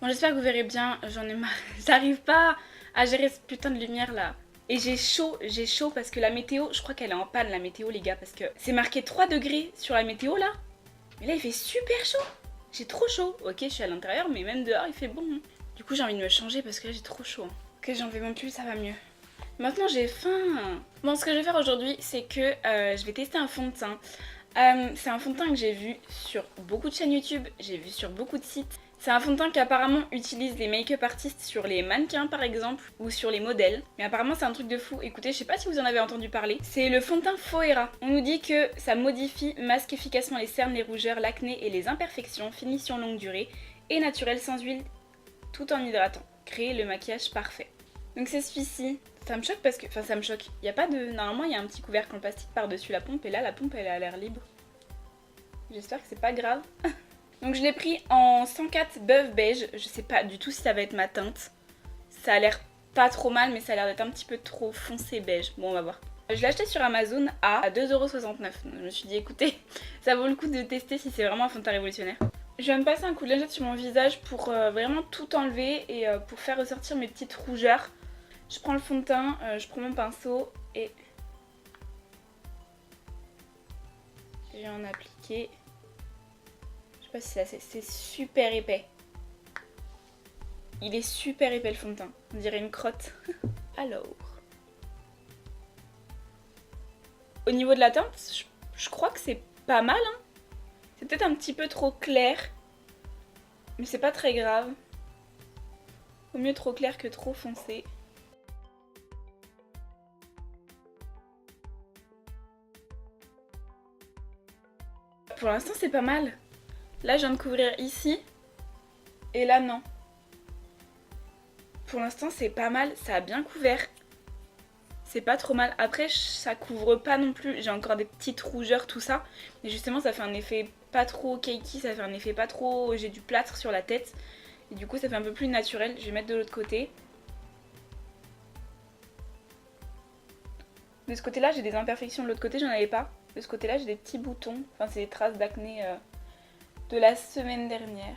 Bon, j'espère que vous verrez bien, j'en ai marre. J'arrive pas à gérer ce putain de lumière là. Et j'ai chaud parce que la météo, je crois qu'elle est en panne la météo les gars, parce que c'est marqué 3 degrés sur la météo là. Mais là il fait super chaud. J'ai trop chaud. Ok, je suis à l'intérieur, mais même dehors il fait bon. Du coup j'ai envie de me changer parce que là j'ai trop chaud. Ok, j'en vais même plus, ça va mieux. Maintenant j'ai faim. Bon, ce que je vais faire aujourd'hui, c'est que je vais tester un fond de teint. C'est un fond de teint que j'ai vu sur beaucoup de chaînes YouTube, j'ai vu sur beaucoup de sites. C'est un fond de teint qui apparemment utilise les make-up artistes sur les mannequins par exemple, ou sur les modèles. Mais apparemment c'est un truc de fou. Écoutez, je sais pas si vous en avez entendu parler. C'est le fond de teint Foera. On nous dit que ça modifie, masque efficacement les cernes, les rougeurs, l'acné et les imperfections, finition longue durée et naturel sans huile tout en hydratant. Créer le maquillage parfait. Donc c'est celui-ci. Ça me choque parce que... Enfin ça me choque. Il y a pas de... Normalement il y a un petit couvercle en plastique par-dessus la pompe et là la pompe elle a l'air libre. J'espère que c'est pas grave. Donc je l'ai pris en 104 Beuve Beige. Je sais pas du tout si ça va être ma teinte. Ça a l'air pas trop mal mais ça a l'air d'être un petit peu trop foncé beige. Bon on va voir. Je l'ai acheté sur Amazon à 2,69€. Donc je me suis dit écoutez, ça vaut le coup de tester si c'est vraiment un fond de teint révolutionnaire. Je vais me passer un coup de lingette sur mon visage pour vraiment tout enlever et pour faire ressortir mes petites rougeurs. Je prends le fond de teint, je prends mon pinceau et je vais en appliquer. Je sais pas si c'est assez, c'est super épais. Il est super épais le fond de teint, on dirait une crotte. Alors, au niveau de la teinte, je crois que c'est pas mal. Hein. C'est peut-être un petit peu trop clair, mais c'est pas très grave. Vaut mieux trop clair que trop foncé. Pour l'instant c'est pas mal. Là je viens de couvrir ici et là non. Pour l'instant c'est pas mal, ça a bien couvert. C'est pas trop mal. Après ça couvre pas non plus, j'ai encore des petites rougeurs tout ça. Mais justement ça fait un effet pas trop cakey, ça fait un effet pas trop... J'ai du plâtre sur la tête. Et du coup ça fait un peu plus naturel. Je vais mettre de l'autre côté. De ce côté là j'ai des imperfections, de l'autre côté j'en avais pas. De ce côté là j'ai des petits boutons, enfin c'est des traces d'acné de la semaine dernière.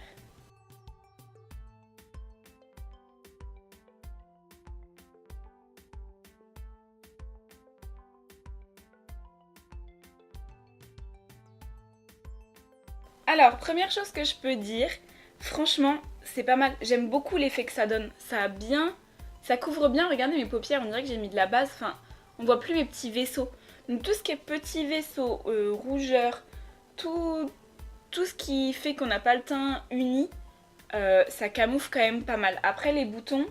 Alors, première chose que je peux dire, franchement, c'est pas mal. J'aime beaucoup l'effet que ça donne. Ça a bien... Ça couvre bien, regardez mes paupières, on dirait que j'ai mis de la base. Enfin, on voit plus mes petits vaisseaux. Donc tout ce qui est petits vaisseaux, rougeurs, tout ce qui fait qu'on n'a pas le teint uni, ça camoufle quand même pas mal. Après les boutons,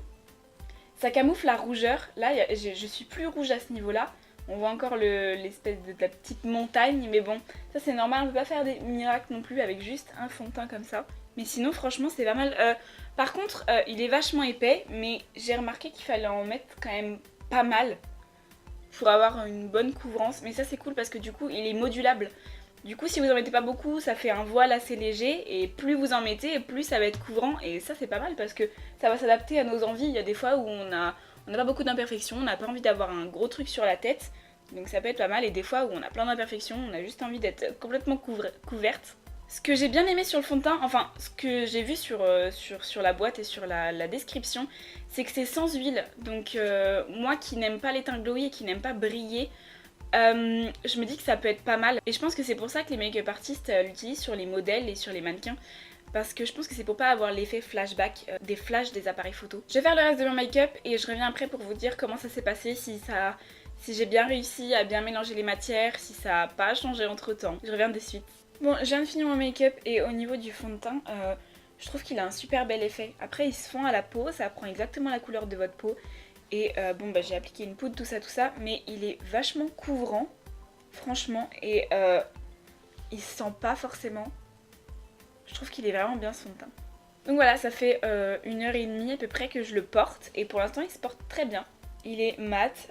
ça camoufle la rougeur. Là, je suis plus rouge à ce niveau-là. On voit encore l'espèce de la petite montagne, mais bon, ça c'est normal, on peut pas faire des miracles non plus avec juste un fond de teint comme ça. Mais sinon, franchement, c'est pas mal. Par contre, il est vachement épais, mais j'ai remarqué qu'il fallait en mettre quand même pas mal pour avoir une bonne couvrance. Mais ça c'est cool parce que du coup, il est modulable. Du coup, si vous en mettez pas beaucoup, ça fait un voile assez léger, et plus vous en mettez, plus ça va être couvrant, et ça c'est pas mal parce que ça va s'adapter à nos envies. Il y a des fois où on n'a pas beaucoup d'imperfections, on n'a pas envie d'avoir un gros truc sur la tête, donc ça peut être pas mal, et des fois où on a plein d'imperfections, on a juste envie d'être complètement couverte. Ce que j'ai bien aimé sur le fond de teint, enfin ce que j'ai vu sur la boîte et sur la description, c'est que c'est sans huile, donc moi qui n'aime pas les teints glowy et qui n'aime pas briller, je me dis que ça peut être pas mal. Et je pense que c'est pour ça que les make-up artistes l'utilisent sur les modèles et sur les mannequins. Parce que je pense que c'est pour pas avoir l'effet flashback des flashs des appareils photo. Je vais faire le reste de mon make-up et je reviens après pour vous dire comment ça s'est passé, si j'ai bien réussi à bien mélanger les matières, si ça a pas changé entre temps. Je reviens de suite. Bon, je viens de finir mon make-up et au niveau du fond de teint, je trouve qu'il a un super bel effet. Après il se fond à la peau, ça prend exactement la couleur de votre peau. Et bon bah j'ai appliqué une poudre, tout ça, mais il est vachement couvrant, franchement, et il se sent pas forcément. Je trouve qu'il est vraiment bien ce fond de teint. Donc voilà, ça fait 1h30 à peu près que je le porte, et pour l'instant il se porte très bien. Il est mat,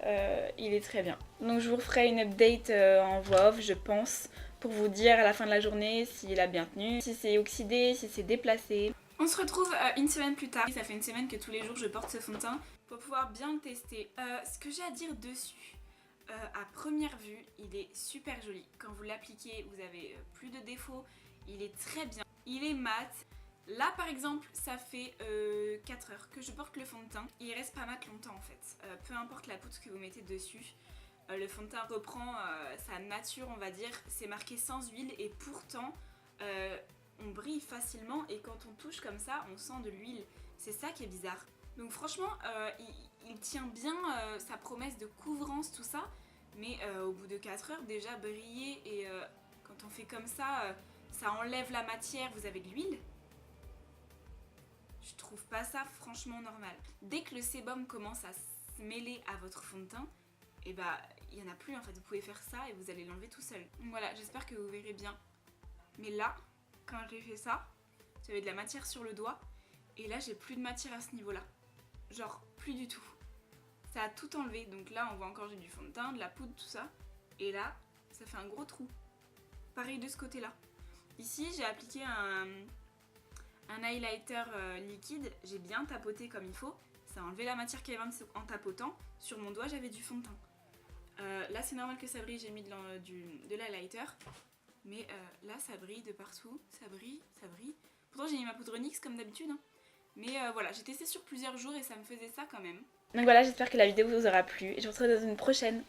il est très bien. Donc je vous referai une update en voix off, je pense, pour vous dire à la fin de la journée s'il a bien tenu, si c'est oxydé, si c'est déplacé. On se retrouve une semaine plus tard. Ça fait une semaine que tous les jours je porte ce fond de teint pour pouvoir bien le tester. Ce que j'ai à dire dessus, à première vue, il est super joli. Quand vous l'appliquez, vous avez plus de défauts. Il est très bien. Il est mat. Là par exemple ça fait 4 heures que je porte le fond de teint et il reste pas mat longtemps en fait. Peu importe la poudre que vous mettez dessus, le fond de teint reprend sa nature on va dire. C'est marqué sans huile et pourtant on brille facilement et quand on touche comme ça on sent de l'huile. C'est ça qui est bizarre. Donc franchement il tient bien sa promesse de couvrance tout ça. Mais au bout de 4 heures déjà briller et quand on fait comme ça, ça enlève la matière, vous avez de l'huile. Je trouve pas ça franchement normal. Dès que le sébum commence à se mêler à votre fond de teint, et bah il y en a plus en fait, vous pouvez faire ça et vous allez l'enlever tout seul. Donc voilà, j'espère que vous verrez bien. Mais là, quand j'ai fait ça, j'avais de la matière sur le doigt et là j'ai plus de matière à ce niveau-là. Genre plus du tout. Ça a tout enlevé, donc là on voit encore j'ai du fond de teint, de la poudre, tout ça. Et là, ça fait un gros trou. Pareil de ce côté-là. Ici j'ai appliqué un highlighter liquide, j'ai bien tapoté comme il faut, ça a enlevé la matière qu'il y avait en tapotant. Sur mon doigt j'avais du fond de teint. Là c'est normal que ça brille, j'ai mis de l'highlighter, mais là ça brille de partout, ça brille, ça brille. Pourtant j'ai mis ma poudre NYX comme d'habitude, hein. Mais voilà, j'ai testé sur plusieurs jours et ça me faisait ça quand même. Donc voilà, j'espère que la vidéo vous aura plu et je vous retrouve dans une prochaine.